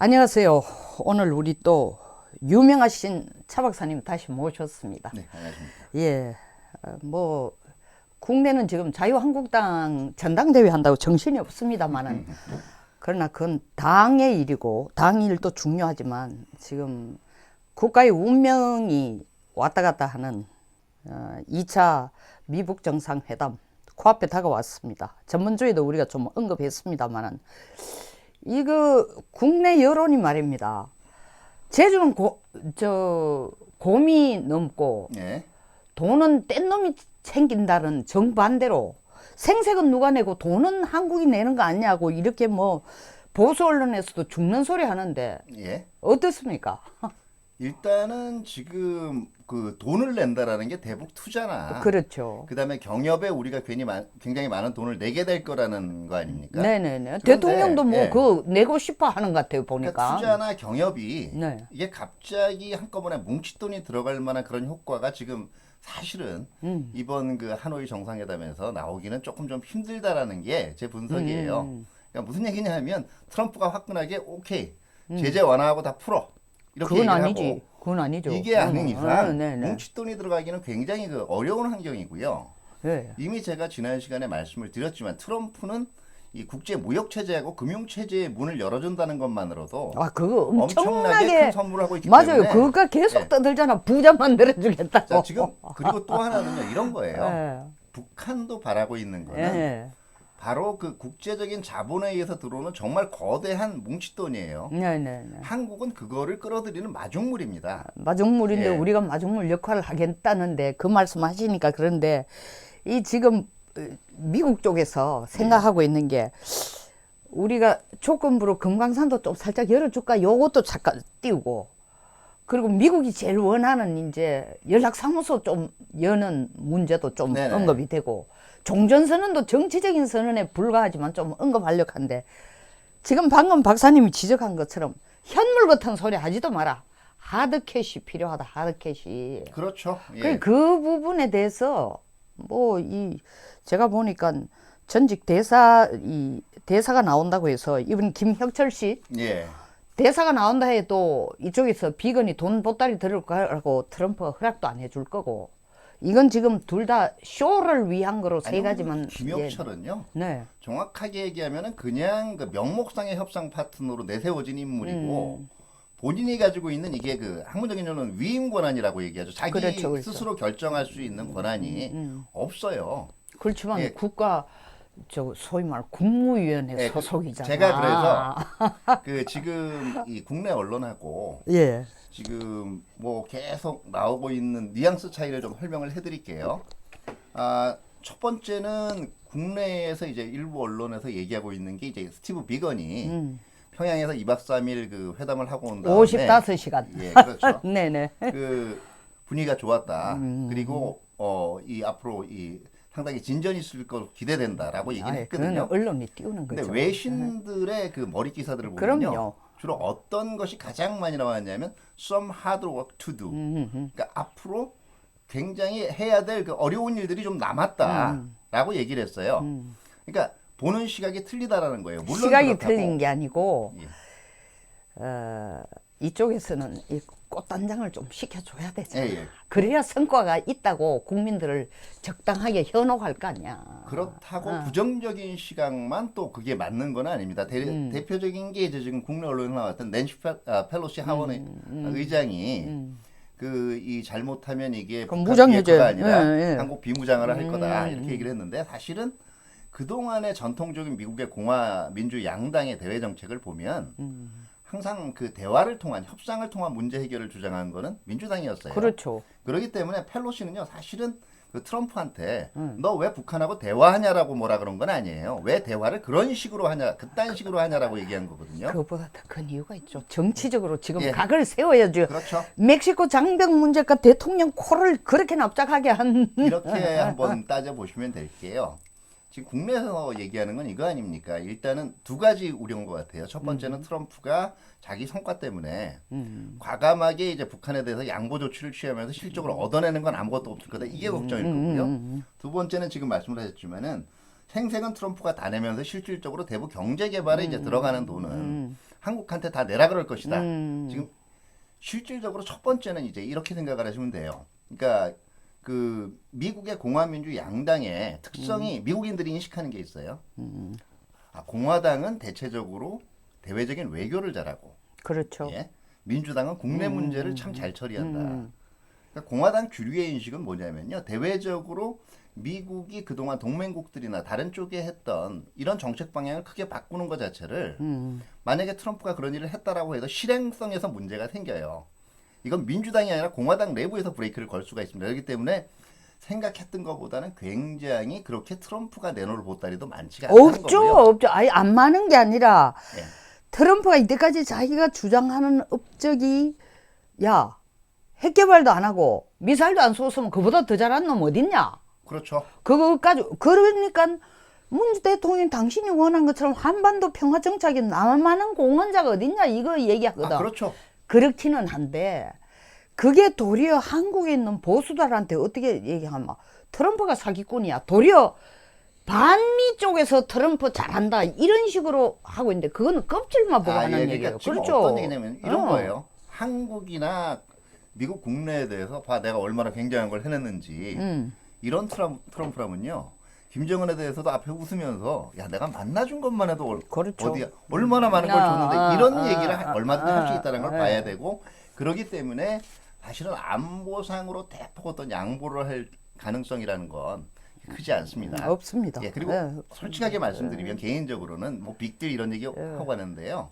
안녕하세요. 오늘 우리 또 유명하신 차 박사님 다시 모셨습니다. 네, 안녕하십니까. 예, 뭐 국내는 지금 자유한국당 전당대회 한다고 정신이 없습니다만은 그러나 그건 당의 일이고 당 일도 중요하지만 지금 국가의 운명이 왔다 갔다 하는 2차 미북 정상회담 코앞에 다가왔습니다. 전문주의도 우리가 좀 언급했습니다만은 이거 국내 여론이 말입니다. 제주는 곰이 넘고 예. 돈은 뗀 놈이 챙긴다는 정반대로 생색은 누가 내고 돈은 한국이 내는 거 아니냐고 이렇게 뭐 보수 언론에서도 죽는 소리 하는데 예. 어떻습니까? 일단은 지금 그 돈을 낸다라는 게 대북 투자나 그렇죠. 그다음에 경협에 우리가 굉장히 많은 돈을 내게 될 거라는 거 아닙니까? 네네네. 그런데, 대통령도 뭐 예. 그 내고 싶어 하는 것 같아요 보니까. 그러니까 투자나 경협이 네. 이게 갑자기 한꺼번에 뭉칫돈이 들어갈 만한 그런 효과가 지금 사실은 이번 그 하노이 정상회담에서 나오기는 조금 좀 힘들다라는 게 제 분석이에요. 그러니까 무슨 얘기냐면 트럼프가 화끈하게 오케이 제재 완화하고 다 풀어 이렇게 그건 얘기를 아니지. 하고 그건 아니죠. 이게 아닌 이상 네네. 뭉칫돈이 들어가기는 굉장히 그 어려운 환경이고요. 네. 이미 제가 지난 시간에 말씀을 드렸지만 트럼프는 이 국제 무역 체제하고 금융 체제의 문을 열어준다는 것만으로도 아, 그거 엄청나게 엄청나게 큰 선물을 하고 있기 맞아요. 때문에 그거가 계속 예. 떠들잖아. 부자 만들어주겠다고. 자, 지금 그리고 또 하나는요 이런 거예요. 예. 북한도 바라고 있는 거는 예. 바로 그 국제적인 자본에 의해서 들어오는 정말 거대한 뭉칫돈이에요. 네네. 한국은 그거를 끌어들이는 마중물입니다. 마중물인데 예. 우리가 마중물 역할을 하겠다는데 그 말씀 하시니까 그런데 이 지금 미국 쪽에서 생각하고 있는 게 우리가 조건부로 금강산도 좀 살짝 열어줄까 요것도 잠깐 띄우고 그리고 미국이 제일 원하는 이제 연락사무소 좀 여는 문제도 좀 네네. 언급이 되고 종전선언도 정치적인 선언에 불과하지만 좀 언급하려고 한데 지금 방금 박사님이 지적한 것처럼 현물 같은 소리 하지도 마라. 하드캐시 필요하다. 하드캐시. 그렇죠. 예. 그 부분에 대해서 뭐 제가 보니까 전직 대사가 나온다고 해서 이번 김혁철 씨 예. 대사가 나온다 해도 이쪽에서 비건이 돈 보따리 들을 거라고 트럼프가 허락도 안 해줄 거고 이건 지금 둘 다 쇼를 위한 거로 세 가지만 김혁철은요. 예. 네. 정확하게 얘기하면은 그냥 그 명목상의 협상 파트너로 내세워진 인물이고 본인이 가지고 있는 이게 그 학문적인 용어는 위임 권한이라고 얘기하죠. 자기 그렇죠, 그렇죠. 스스로 결정할 수 있는 권한이 없어요. 그렇지만 예. 국가 소위 말 국무위원회 예, 소속이잖아. 제가 그래서 그 지금 이 국내 언론하고 예. 지금 뭐 계속 나오고 있는 뉘앙스 차이를 좀 설명을 해드릴게요. 첫 번째는 국내에서 이제 일부 언론에서 얘기하고 있는 게 이제 스티브 비건이 평양에서 2박 3일 그 회담을 하고 온 다음에 55시간. 예, 그렇죠. 네네. 그 분위기가 좋았다. 그리고 이 앞으로 이 상당히 진전이 있을 것으로 기대된다라고 얘기를 했거든요. 그건 언론이 띄우는 근데 거죠. 외신들의 그 머리 기사들을 보면요. 그럼요. 주로 어떤 것이 가장 많이 나왔냐면 some hard work to do. 그러니까 앞으로 굉장히 해야 될 그 어려운 일들이 좀 남았다라고 얘기를 했어요. 그러니까 보는 시각이 틀리다라는 거예요. 물론 시각이 그렇다고. 틀린 게 아니고 예. 이쪽에서는 이 꽃단장을 좀 시켜줘야 되잖아. 예, 예. 그래야 성과가 있다고 국민들을 적당하게 현혹할 거 아니야. 그렇다고 부정적인 시각만 또 그게 맞는 건 아닙니다. 대표적인 게 이제 지금 국내 언론에 나왔던 낸시 펠로시 하원 의장이 이 잘못하면 이게 그럼 북한 무장해제. 비핵화가 아니라 예, 예. 한국 비무장을 할 거다 이렇게 얘기를 했는데 사실은 그동안의 전통적인 미국의 공화 민주 양당의 대외 정책을 보면 항상 그 대화를 통한 협상을 통한 문제 해결을 주장한 거는 민주당이었어요. 그렇죠. 그렇기 때문에 펠로시는요 사실은 그 트럼프한테 너 왜 북한하고 대화하냐라고 뭐라 그런 건 아니에요. 왜 대화를 그런 식으로 하냐, 그딴 식으로 하냐라고 얘기한 거거든요. 그것보다 더 큰 이유가 있죠. 정치적으로 지금 예. 각을 세워야죠. 그렇죠. 멕시코 장벽 문제가 대통령 코를 그렇게 납작하게 한 이렇게 한번 따져보시면 될게요. 지금 국내에서 얘기하는 건 이거 아닙니까? 일단은 두 가지 우려인 것 같아요. 첫 번째는 트럼프가 자기 성과 때문에 과감하게 이제 북한에 대해서 양보 조치를 취하면서 실적으로 얻어내는 건 아무것도 없을 거다. 이게 걱정일 거고요. 두 번째는 지금 말씀을 하셨지만은 생색은 트럼프가 다 내면서 실질적으로 대북 경제 개발에 이제 들어가는 돈은 한국한테 다 내라 그럴 것이다. 지금 실질적으로 첫 번째는 이제 이렇게 생각을 하시면 돼요. 그러니까 그 미국의 공화민주 양당의 특성이 미국인들이 인식하는 게 있어요. 공화당은 대체적으로 대외적인 외교를 잘하고, 그렇죠. 예? 민주당은 국내 문제를 참 잘 처리한다. 그러니까 공화당 주류의 인식은 뭐냐면요, 대외적으로 미국이 그동안 동맹국들이나 다른 쪽에 했던 이런 정책 방향을 크게 바꾸는 것 자체를 만약에 트럼프가 그런 일을 했다라고 해도 실행성에서 문제가 생겨요. 이건 민주당이 아니라 공화당 내부에서 브레이크를 걸 수가 있습니다. 그렇기 때문에 생각했던 것보다는 굉장히 그렇게 트럼프가 내놓을 보따리도 많지가 않다는 없죠, 거고요. 없죠. 아예 안 많은 게 아니라 예. 트럼프가 이때까지 자기가 주장하는 업적이 야, 핵 개발도 안 하고 미사일도 안 쏘았으면 그보다 더 잘한 놈 어딨냐? 그렇죠. 그거까지 그러니까 문 대통령이 당신이 원한 것처럼 한반도 평화 정착에 남만한 공헌자가 어딨냐 이거 얘기하거든. 그렇죠. 그렇기는 한데 그게 도리어 한국에 있는 보수들한테 어떻게 얘기하면 트럼프가 사기꾼이야. 도리어 반미 쪽에서 트럼프 잘한다 이런 식으로 하고 있는데 그거는 껍질만 보고 하는 그러니까 얘기예요. 지금 그렇죠. 어떤 얘기냐면 이런 거예요. 한국이나 미국 국내에 대해서 봐 내가 얼마나 굉장한 걸 해냈는지 이런 트럼프라면요. 김정은에 대해서도 앞에 웃으면서 야 내가 만나준 것만 해도 그렇죠. 어디야 얼마나 많은 걸 줬는데 이런 얘기를 얼마든지 할 수 있다는 걸 예. 봐야 되고 그러기 때문에 사실은 안보상으로 대폭 어떤 양보를 할 가능성이라는 건 크지 않습니다. 없습니다. 예, 그리고 예. 솔직하게 말씀드리면 개인적으로는 뭐 빅딜 이런 얘기 하고 하는데요.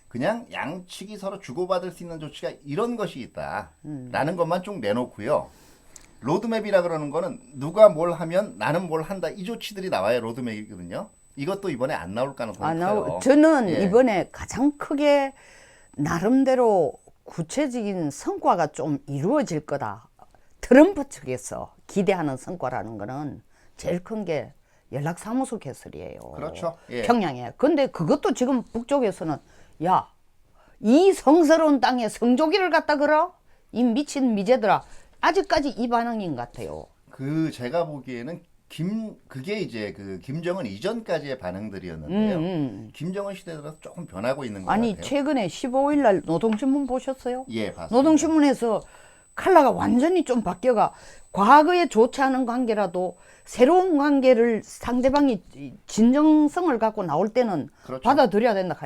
그냥 양측이 서로 주고받을 수 있는 조치가 이런 것이 있다라는 것만 쭉 내놓고요. 로드맵이라 그러는 거는 누가 뭘 하면 나는 뭘 한다 이 조치들이 나와야 로드맵이거든요. 이것도 이번에 안 나올 가능성이 커요. 저는 예. 이번에 가장 크게 나름대로 구체적인 성과가 좀 이루어질 거다. 트럼프 측에서 기대하는 성과라는 거는 제일 큰 게 연락사무소 개설이에요. 그렇죠. 예. 평양에. 근데 그것도 지금 북쪽에서는 야, 이 성스러운 땅에 성조기를 갖다 걸어? 이 미친 미제들아. 아직까지 이 반응인 것 같아요. 그 제가 보기에는 그게 이제 그 김정은 이전까지의 반응들이었는데요. 김정은 시대 들어서 조금 변하고 있는 것 아니 같아요. 최근에 15일 날 노동신문 보셨어요? 예, 봤습니다. 노동신문에서 컬러가 완전히 좀 바뀌어가 과거에 좋지 않은 관계라도 새로운 관계를 상대방이 진정성을 갖고 나올 때는 그렇죠. 받아들여야 된다.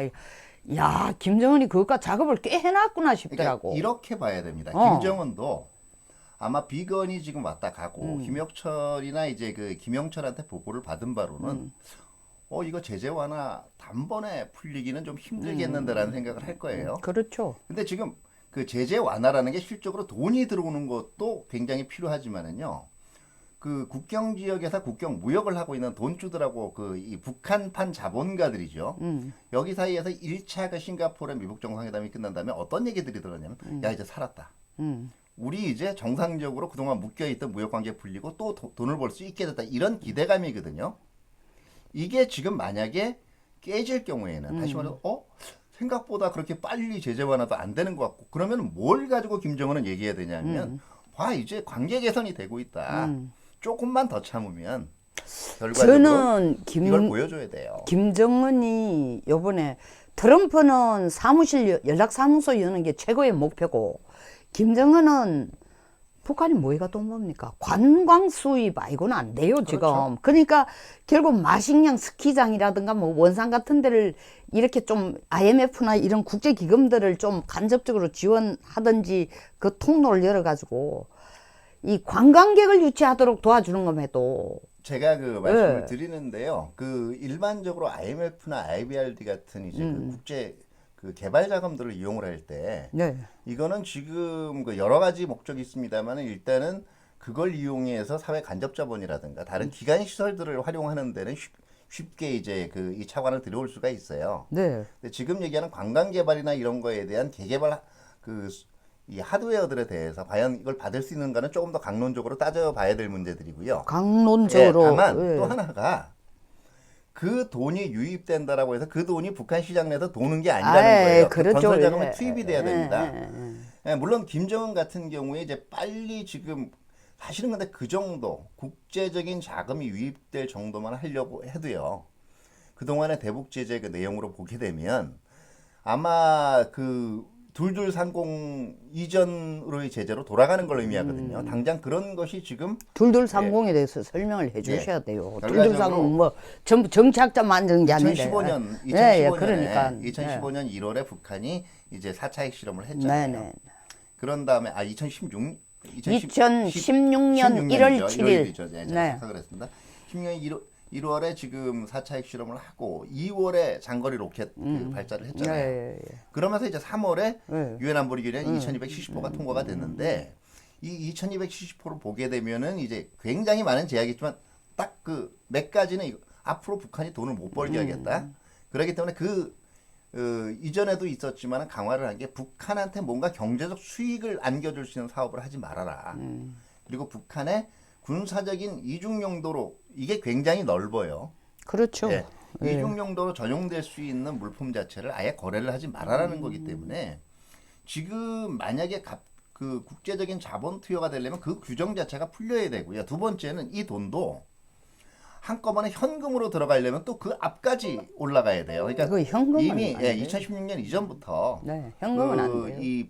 야, 김정은이 그것과 작업을 꽤 해놨구나 싶더라고. 그러니까 이렇게 봐야 됩니다. 어. 김정은도 아마 비건이 지금 왔다 가고 김혁철이나 이제 그 김영철한테 보고를 받은 바로는 이거 제재 완화 단번에 풀리기는 좀 힘들겠는데라는 생각을 할 거예요. 그렇죠. 근데 지금 그 제재 완화라는 게 실적으로 돈이 들어오는 것도 굉장히 필요하지만은요. 그 국경 지역에서 국경 무역을 하고 있는 돈주들하고 그 이 북한판 자본가들이죠. 여기 사이에서 1차 그 싱가포르 미국 정상회담이 끝난 다음에 어떤 얘기들이 들었냐면 야 이제 살았다. 우리 이제 정상적으로 그동안 묶여있던 무역관계 풀리고 또 돈을 벌 수 있게 됐다. 이런 기대감이거든요. 이게 지금 만약에 깨질 경우에는 다시 말해서 생각보다 그렇게 빨리 제재 완화도 안 되는 것 같고 그러면 뭘 가지고 김정은은 얘기해야 되냐면 와 이제 관계 개선이 되고 있다. 조금만 더 참으면 결과적으로 저는 이걸 보여줘야 돼요. 김정은이 요번에 트럼프는 사무실 연락사무소 여는 게 최고의 목표고 김정은은 북한이 뭐가 돈 뭡니까? 관광 수입 아니고는 안 돼요, 지금. 그렇죠. 그러니까 결국 마식령 스키장이라든가 뭐 원산 같은 데를 이렇게 좀 IMF나 이런 국제기금들을 좀 간접적으로 지원하든지 그 통로를 열어가지고 이 관광객을 유치하도록 도와주는 것에도 제가 그 말씀을 드리는데요. 그 일반적으로 IMF나 IBRD 같은 이제 그 국제 그 개발 자금들을 이용을 할 때 네. 이거는 지금 그 여러 가지 목적이 있습니다만 일단은 그걸 이용해서 사회 간접 자본이라든가 다른 기관 시설들을 활용하는 데는 쉽게 이제 그 이 차관을 들여올 수가 있어요. 네. 근데 지금 얘기하는 관광 개발이나 이런 거에 대한 개개발 그 이 하드웨어들에 대해서 과연 이걸 받을 수 있는가는 조금 더 강론적으로 따져봐야 될 문제들이고요. 강론적으로. 다만 예. 또 하나가 그 돈이 유입된다라고 해서 그 돈이 북한 시장 내에서 도는 게 아니라는 거예요. 그 그렇죠. 건설 자금이 예. 투입이 돼야 됩니다. 예. 물론 김정은 같은 경우에 이제 빨리 지금 사실은 근데 그 정도 국제적인 자금이 유입될 정도만 하려고 해도요. 그동안의 대북 제재 그 내용으로 보게 되면 아마 그 둘둘30 이전으로의 제재로 돌아가는 걸 의미하거든요. 당장 그런 것이 지금 2230에 대해서 설명을 해주셔야 돼요. 결과적으로 2230 뭐 전부 정치학자 만든 게 아닌데. 2015년 예, 예, 그러니까. 2015년 1월에 북한이 이제 4차 핵실험을 했잖아요. 네네. 그런 다음에 2016년 1월 7일. 네, 네. 그랬습니다. 16년 1월에 지금 4차 핵실험을 하고 2월에 장거리 로켓 그 발사를 했잖아요. 예, 예. 그러면서 이제 3월에 네. 유엔 안보리결의안 2270호가 통과가 됐는데 이 2270호를 보게 되면은 이제 굉장히 많은 제약이 있지만 딱 그 몇 가지는 앞으로 북한이 돈을 못 벌게 하겠다. 그렇기 때문에 이전에도 있었지만 강화를 한 게 북한한테 뭔가 경제적 수익을 안겨줄 수 있는 사업을 하지 말아라. 그리고 북한의 군사적인 이중 용도로 이게 굉장히 넓어요. 그렇죠. 예, 이중 용도로 전용될 수 있는 물품 자체를 아예 거래를 하지 말아라는 거기 때문에 지금 만약에 그 국제적인 자본 투여가 되려면 그 규정 자체가 풀려야 되고요. 두 번째는 이 돈도 한꺼번에 현금으로 들어가려면 또 그 앞까지 올라가야 돼요. 그러니까 그거 현금은 이미 안 돼요. 2016년 이전부터 네, 현금은 안 돼요. 이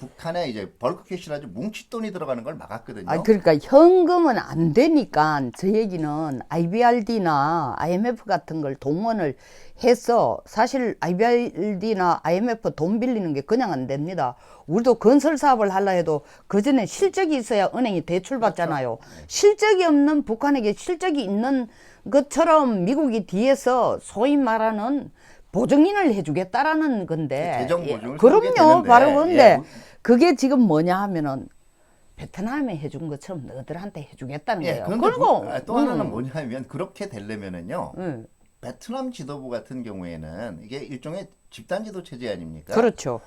북한에 이제 벌크 캐시라지 뭉칫돈이 들어가는 걸 막았거든요. 아, 그러니까 현금은 안 되니까 저 얘기는 IBRD나 IMF 같은 걸 동원을 해서 사실 IBRD나 IMF 돈 빌리는 게 그냥 안 됩니다. 우리도 건설 사업을 하려 해도 그 전에 실적이 있어야 은행이 대출 받잖아요. 실적이 없는 북한에게 실적이 있는 것처럼 미국이 뒤에서 소위 말하는 보증인을 해주겠다라는 건데. 재정 보증을 그럼요, 해주게 되는데, 바로 그런데 예, 그게 지금 뭐냐 하면은 베트남에 해준 것처럼 너희들한테 해주겠다는 예, 거예요. 그런데 그리고 또 하나는 뭐냐면 그렇게 되려면은요. 음, 베트남 지도부 같은 경우에는 이게 일종의 집단 지도 체제 아닙니까? 그렇죠.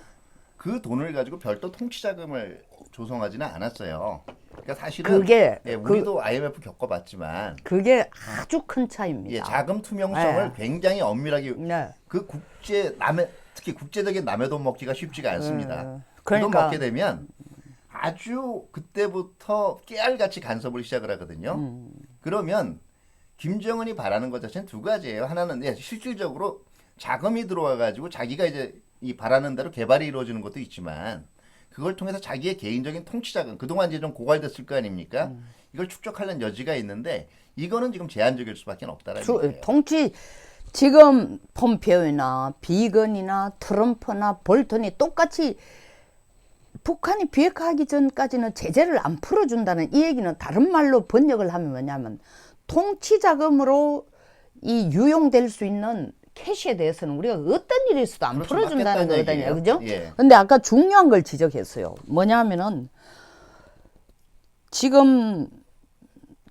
그 돈을 가지고 별도 통치 자금을 조성하지는 않았어요. 그러니까 사실은 그게 예, 우리도 IMF 겪어봤지만 그게 아주 큰 차이입니다. 예, 자금 투명성을 굉장히 엄밀하게 네. 그 특히 국제적인 남의 돈 먹기가 쉽지가 않습니다. 그 돈 그러니까 먹게 되면 아주 그때부터 깨알같이 간섭을 시작을 하거든요. 그러면 김정은이 바라는 것 자체는 두 가지예요. 하나는 예, 실질적으로 자금이 들어와 가지고 자기가 이제 이 바라는 대로 개발이 이루어지는 것도 있지만 그걸 통해서 자기의 개인적인 통치 자금 그동안 이제 좀 고갈됐을 거 아닙니까? 이걸 축적하려는 여지가 있는데 이거는 지금 제한적일 수밖에 없다라는 거예요. 통치 지금 폼페오나 비건이나 트럼프나 볼턴이 똑같이 북한이 비핵화하기 전까지는 제재를 안 풀어준다는 이 얘기는 다른 말로 번역을 하면 뭐냐면 통치 자금으로 이 유용될 수 있는 캐시에 대해서는 우리가 어떤 일이 있어도 안 그렇죠, 풀어준다는 막겠다는 거거든요. 얘기예요. 그죠? 예. 근데 아까 중요한 걸 지적했어요. 뭐냐면은 지금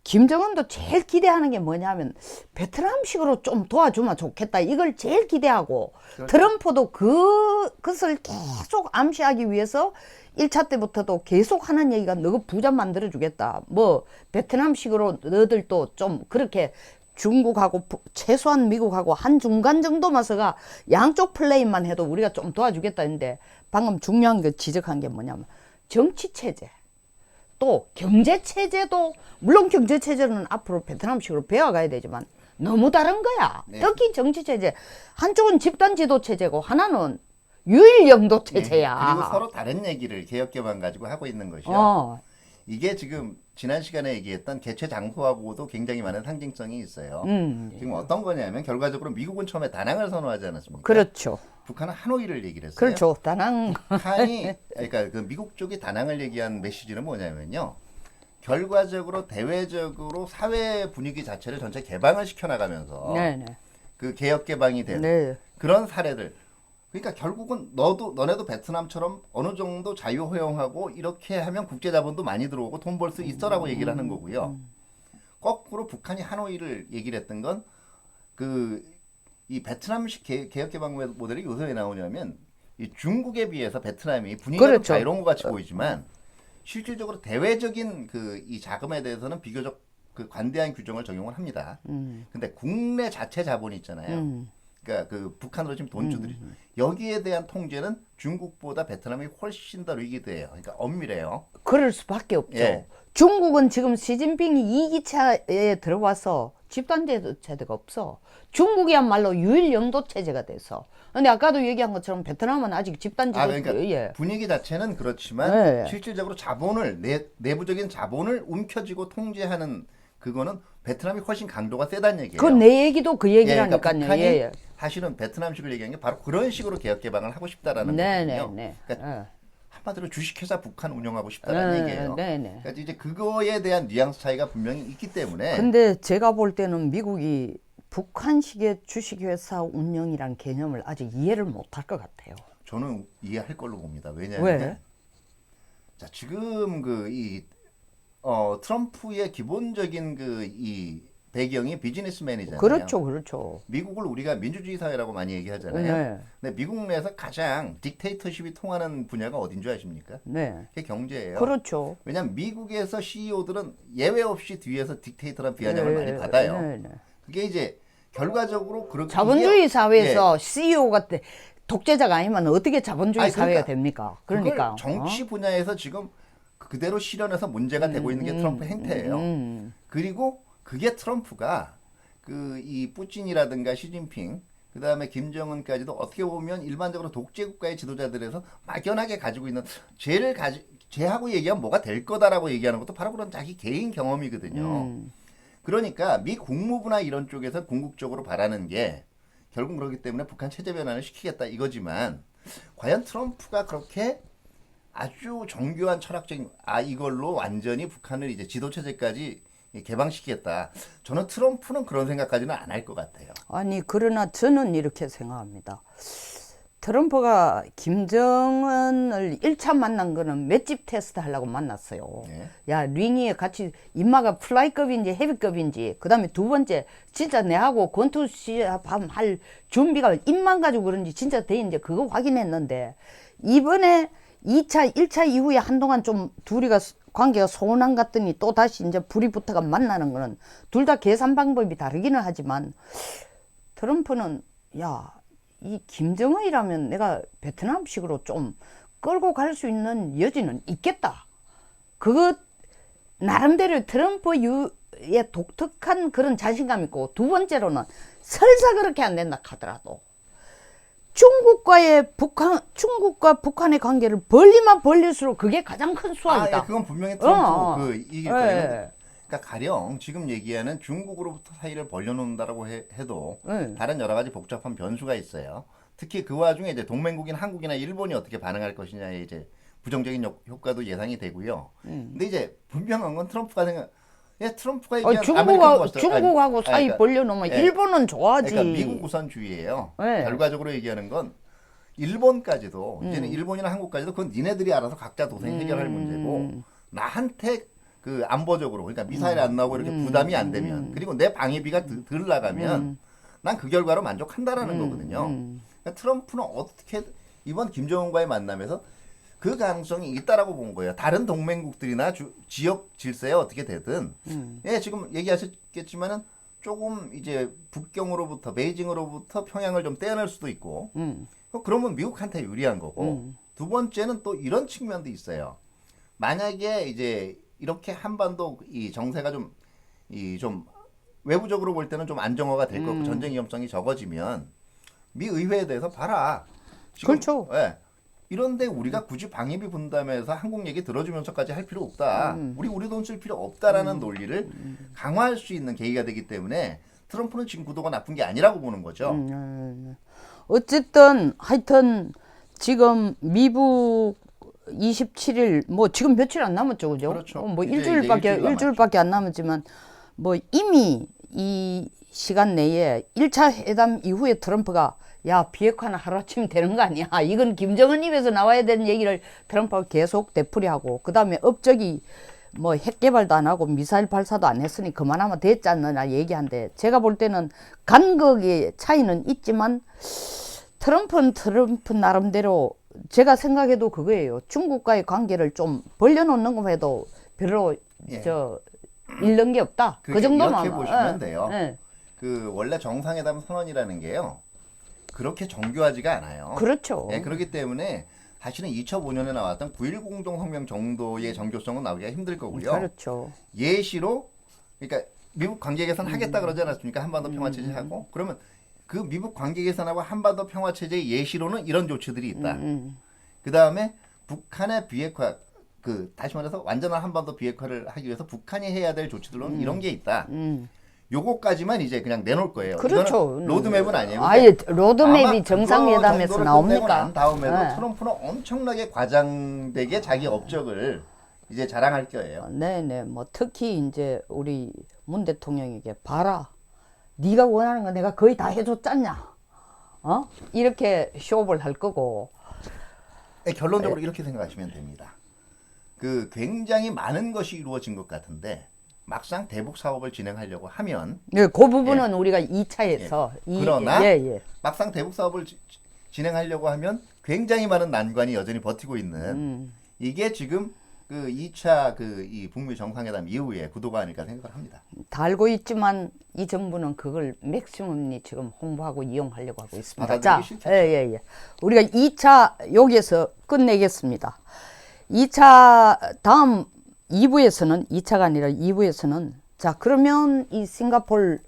김정은도 제일 기대하는 게 뭐냐면 베트남식으로 좀 도와주면 좋겠다. 이걸 제일 기대하고 그렇죠. 트럼프도 그것을 계속 암시하기 위해서 1차 때부터도 계속 하는 얘기가 너 부자 만들어 주겠다. 뭐 베트남식으로 너희들도 좀 그렇게 중국하고 최소한 미국하고 한 중간 정도만 서가 양쪽 플레이만 해도 우리가 좀 도와주겠다 했는데 방금 중요한 거 지적한 게 뭐냐면 정치체제 또 경제체제도 물론 경제체제는 앞으로 베트남식으로 배워가야 되지만 너무 다른 거야. 네. 특히 정치체제 한쪽은 집단지도체제고 하나는 유일영도체제야. 네, 그리고 서로 다른 얘기를 개혁개방 가지고 하고 있는 것이요. 이게 지금 지난 시간에 얘기했던 개최 장소하고도 굉장히 많은 상징성이 있어요. 지금 어떤 거냐면 결과적으로 미국은 처음에 다낭을 선호하지 않았습니까? 그렇죠. 북한은 하노이를 얘기를 했어요. 그렇죠. 다낭. 북한이 그러니까 그 미국 쪽이 다낭을 얘기한 메시지는 뭐냐면요. 결과적으로 대외적으로 사회 분위기 자체를 전체 개방을 시켜나가면서 네네. 그 개혁 개방이 된 네. 그런 사례들. 그러니까 결국은 너네도 베트남처럼 어느 정도 자유 허용하고 이렇게 하면 국제 자본도 많이 들어오고 돈 벌 수 있어라고 얘기를 하는 거고요. 거꾸로 북한이 하노이를 얘기를 했던 건 이 베트남식 개혁 개방 모델이 요새 왜 나오냐면 이 중국에 비해서 베트남이 분위기가 좀 그렇죠. 자유로운 것 같이 보이지만 실질적으로 대외적인 이 자금에 대해서는 비교적 그 관대한 규정을 적용을 합니다. 근데 국내 자체 자본이 있잖아요. 그러니까 그 북한으로 지금 돈주들이 여기에 대한 통제는 중국보다 베트남이 훨씬 더 리기드해요. 그러니까 엄밀해요. 그럴 수밖에 없죠. 예. 중국은 지금 시진핑이 2기차에 들어와서 집단 제도체제가 없어. 중국이야말로 유일 영도 체제가 돼서. 근데 아까도 얘기한 것처럼 베트남은 아직 집단 제도 그러니까 예. 분위기 자체는 그렇지만 네. 실질적으로 자본을 내부적인 자본을 움켜쥐고 통제하는 그거는 베트남이 훨씬 강도가 세다는 얘기예요. 그 내 얘기도 그 얘기라니까요. 그러니까 북한이 예, 예. 사실은 베트남식을 얘기한 게 바로 그런 식으로 개혁 개방을 하고 싶다라는 거거든요. 네. 그러니까 한마디로 주식회사 북한 운영하고 싶다는 얘기예요. 네. 그러니까 이제 그거에 대한 뉘앙스 차이가 분명히 있기 때문에. 근데 제가 볼 때는 미국이 북한식의 주식회사 운영이란 개념을 아직 이해를 못할 것 같아요. 저는 이해할 걸로 봅니다. 왜냐하면 왜? 자 지금 트럼프의 기본적인 이 배경이 비즈니스맨이잖아요. 그렇죠. 미국을 우리가 민주주의 사회라고 많이 얘기하잖아요. 네. 근데 미국 내에서 가장 딕테이터십이 통하는 분야가 어딘 줄 아십니까? 네. 그게 경제예요. 그렇죠. 왜냐하면 미국에서 CEO들은 예외 없이 뒤에서 딕테이터란 비아냥을 많이 받아요. 네. 그게 이제 결과적으로 그렇게 자본주의 사회에서 예. CEO가 독재자가 아니면 어떻게 자본주의 아니, 사회가 그러니까 됩니까? 그걸 그러니까 정치 분야에서 지금 그대로 실현해서 문제가 되고 있는 게 트럼프 행태예요. 그리고 그게 트럼프가 이 푸틴이라든가 시진핑 그다음에 김정은까지도 어떻게 보면 일반적으로 독재 국가의 지도자들에서 막연하게 가지고 있는 쟤하고 얘기하면 뭐가 될 거다라고 얘기하는 것도 바로 그런 자기 개인 경험이거든요. 그러니까 미 국무부나 이런 쪽에서 궁극적으로 바라는 게 결국 그렇기 때문에 북한 체제 변환을 시키겠다 이거지만 과연 트럼프가 그렇게 아주 정교한 철학적인 이걸로 완전히 북한을 이제 지도 체제까지 개방시키겠다. 저는 트럼프는 그런 생각까지는 안 할 것 같아요. 아니 그러나 저는 이렇게 생각합니다. 트럼프가 김정은을 1차 만난 거는 맷집 테스트 하려고 만났어요. 네. 야, 링이 같이 인마가 플라이급인지 헤비급인지 그다음에 두 번째 진짜 내하고 권투 시합할 준비가 입만 가지고 그런지 진짜 돼 이제 그거 확인했는데 이번에 1차 이후에 한동안 좀 둘이가 관계가 소원한 같더니 또 다시 이제 불이 붙어가 만나는 거는 둘 다 계산 방법이 다르기는 하지만 트럼프는 야, 이 김정은이라면 내가 베트남식으로 좀 끌고 갈 수 있는 여지는 있겠다. 그거 나름대로 트럼프의 독특한 그런 자신감 있고 두 번째로는 설사 그렇게 안 된다 하더라도 중국과 북한의 관계를 벌리면 벌릴수록 그게 가장 큰 수확이다. 예, 그건 분명히 트럼프 이길 거예요. 예. 그러니까 가령 지금 얘기하는 중국으로부터 사이를 벌려놓는다라고 해도 예. 다른 여러 가지 복잡한 변수가 있어요. 특히 그 와중에 이제 동맹국인 한국이나 일본이 어떻게 반응할 것이냐에 이제 부정적인 효과도 예상이 되고요. 근데 이제 분명한 건 트럼프가 얘기한 중국하고 사이 벌려놓으면 일본은 좋아하지. 그러니까 미국 우선주의예요. 네. 결과적으로 얘기하는 건 일본까지도 이제는 일본이나 한국까지도 그건 니네들이 알아서 각자 도생 해결할 문제고 나한테 안보적으로 그러니까 미사일 안 나오고 이렇게 부담이 안 되면 그리고 내 방위비가 덜 나가면 난 그 결과로 만족한다라는 거거든요. 그러니까 트럼프는 어떻게 이번 김정은과의 만남에서 그 가능성이 있다라고 본 거예요. 다른 동맹국들이나 지역 질서에 어떻게 되든 예, 지금 얘기하셨겠지만은 조금 이제 북경으로부터 베이징으로부터 평양을 좀 떼어낼 수도 있고 그러면 미국한테 유리한 거고 두 번째는 또 이런 측면도 있어요. 만약에 이제 이렇게 한반도 이 정세가 좀 외부적으로 볼 때는 좀 안정화가 될 거고 전쟁 위험성이 적어지면 미 의회에 대해서 봐라. 지금, 그렇죠. 예, 이런데 우리가 굳이 방위비 분담해서 한국 얘기 들어주면서까지 할 필요 없다. 우리 돈 쓸 필요 없다라는 논리를 강화할 수 있는 계기가 되기 때문에 트럼프는 지금 구도가 나쁜 게 아니라고 보는 거죠. 어쨌든 하여튼 지금 미국 27일 뭐 지금 며칠 안 남았죠, 그죠? 그렇죠. 뭐 이제 일주일밖에 안 남았지만 뭐 이미 이 시간 내에 1차 회담 이후에 트럼프가 야, 비핵화는 하루아침 되는 거 아니야. 이건 김정은 입에서 나와야 되는 얘기를 트럼프가 계속 되풀이하고 그다음에 업적이 뭐 핵 개발도 안 하고 미사일 발사도 안 했으니 그만하면 됐지 않느냐 얘기한데 제가 볼 때는 간극의 차이는 있지만 트럼프는 트럼프 나름대로 제가 생각해도 그거예요. 중국과의 관계를 좀 벌려놓는 거 해도 별로 잃는 게 없다. 그 정도만 이렇게 보시면 돼요. 예. 원래 정상회담 선언이라는 게요. 그렇게 정교하지가 않아요. 그렇죠. 예, 그렇기 때문에 사실은 2005년에 나왔던 9.1 공동성명 정도의 정교성은 나오기가 힘들 거고요. 그렇죠. 예시로 그러니까 미북 관계 개선 하겠다 그러지 않았습니까? 한반도 평화 체제 하고 그러면 그 미북 관계 개선하고 한반도 평화 체제의 예시로는 이런 조치들이 있다. 그 다음에 북한의 비핵화 다시 말해서 완전한 한반도 비핵화를 하기 위해서 북한이 해야 될 조치들로는 이런 게 있다. 요거까지만 이제 그냥 내놓을 거예요. 그렇죠. 이거는 로드맵은 아니에요. 아예 로드맵이 아마 정상회담에서 그거 정도를 나옵니까? 끝내고 난 다음에도 네. 트럼프는 엄청나게 과장되게 자기 업적을 이제 자랑할 거예요. 네네. 뭐 특히 이제 우리 문 대통령에게 봐라. 네가 원하는 거 내가 거의 다 해줬잖냐. 이렇게 쇼업을 할 거고. 결론적으로 이렇게 생각하시면 됩니다. 굉장히 많은 것이 이루어진 것 같은데 막상 대북 사업을 진행하려고 하면 네, 그 부분은 우리가 2차에서 그러나 막상 대북 사업을 진행하려고 하면 굉장히 많은 난관이 여전히 버티고 있는 이게 지금 2차 이 북미 정상회담 이후에 구도가 아닐까 생각을 합니다. 다 알고 있지만 이 정부는 그걸 맥시멈리 지금 홍보하고 이용하려고 하고 있습니다. 받아들이기 싫죠. 예. 우리가 2차 여기에서 끝내겠습니다. 2차 다음 2부에서는 2차가 아니라 2부에서는 자 그러면 이 싱가포르가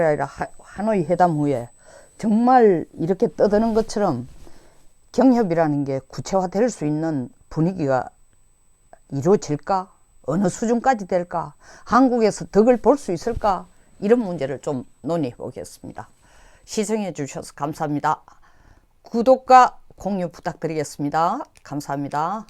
아니라 하노이 회담 후에 정말 이렇게 떠드는 것처럼 경협이라는 게 구체화될 수 있는 분위기가 이루어질까? 어느 수준까지 될까? 한국에서 덕을 볼 수 있을까? 이런 문제를 좀 논의해 보겠습니다. 시청해 주셔서 감사합니다. 구독과 공유 부탁드리겠습니다. 감사합니다.